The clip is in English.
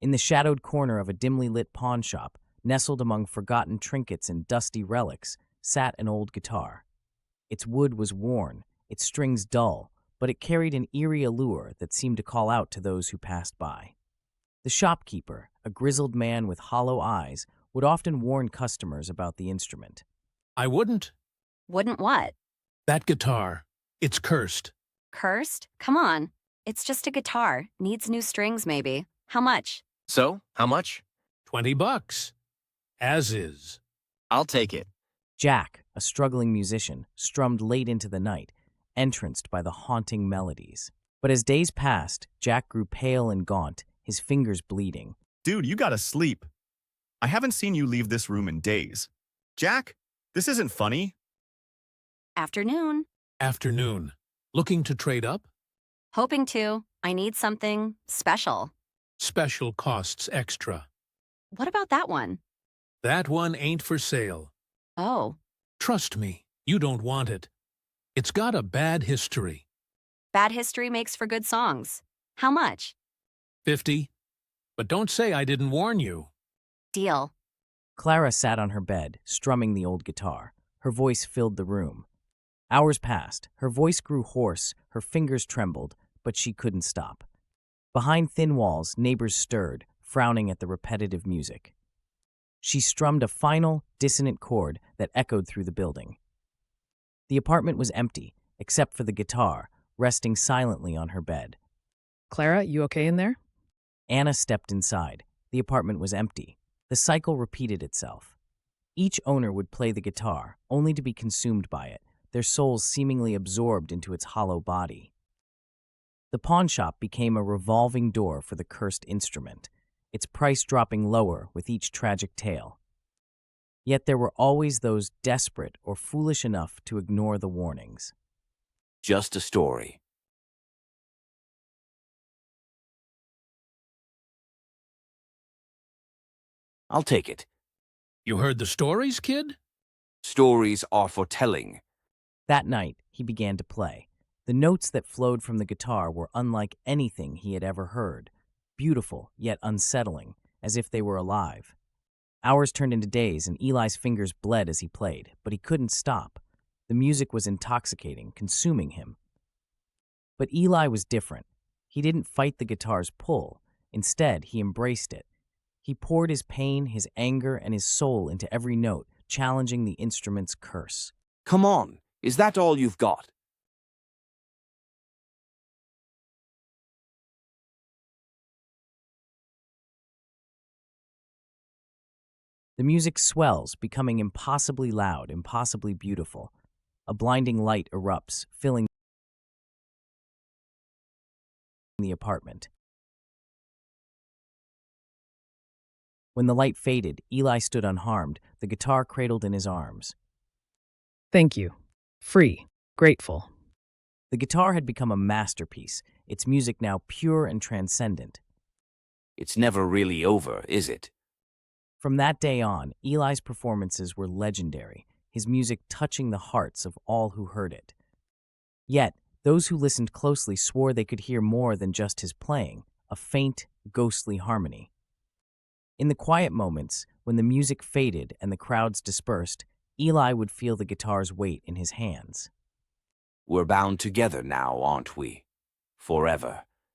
In the shadowed corner of a dimly lit pawn shop, nestled among forgotten trinkets and dusty relics, sat an old guitar. Its wood was worn, its strings dull, but it carried an eerie allure that seemed to call out to those who passed by. The shopkeeper, a grizzled man with hollow eyes, would often warn customers about the instrument. I wouldn't. Wouldn't what? That guitar. It's cursed. Cursed? Come on. It's just a guitar. Needs new strings, maybe. How much? So, how much? $20. As is. I'll take it. Jack, a struggling musician, strummed late into the night, entranced by the haunting melodies. But as days passed, Jack grew pale and gaunt, his fingers bleeding. Dude, you gotta sleep. I haven't seen you leave this room in days. Jack, this isn't funny. Afternoon. Afternoon. Looking to trade up? Hoping to. I need something special. Special costs extra. What about that one? That one ain't for sale. Oh, Trust me, you don't want it. It's got a bad history. bad history makes for good songs. How much? 50. But don't say I didn't warn you. Deal. Clara sat on her bed, strumming the old guitar. Her voice filled the room. Hours passed. Her voice grew hoarse, her fingers trembled, but she couldn't stop. Behind thin walls, neighbors stirred, frowning at the repetitive music. She strummed a final, dissonant chord that echoed through the building. The apartment was empty, except for the guitar, resting silently on her bed. Clara, you okay in there? Anna stepped inside. The apartment was empty. The cycle repeated itself. Each owner would play the guitar, only to be consumed by it, their souls seemingly absorbed into its hollow body. The pawnshop became a revolving door for the cursed instrument, its price dropping lower with each tragic tale. Yet there were always those desperate or foolish enough to ignore the warnings. Just a story. I'll take it. You heard the stories, kid? Stories are for telling. That night, he began to play. The notes that flowed from the guitar were unlike anything he had ever heard, beautiful yet unsettling, as if they were alive. Hours turned into days, and Eli's fingers bled as he played, but he couldn't stop. The music was intoxicating, consuming him. But Eli was different. He didn't fight the guitar's pull. Instead, he embraced it. He poured his pain, his anger, and his soul into every note, challenging the instrument's curse. Come on, is that all you've got? The music swells, becoming impossibly loud, impossibly beautiful. A blinding light erupts, filling the apartment. When the light faded, Eli stood unharmed, the guitar cradled in his arms. Thank you. Free. Grateful. The guitar had become a masterpiece, its music now pure and transcendent. It's never really over, is it? From that day on, Eli's performances were legendary, his music touching the hearts of all who heard it. Yet, those who listened closely swore they could hear more than just his playing, a faint, ghostly harmony. In the quiet moments, when the music faded and the crowds dispersed, Eli would feel the guitar's weight in his hands. We're bound together now, aren't we? Forever.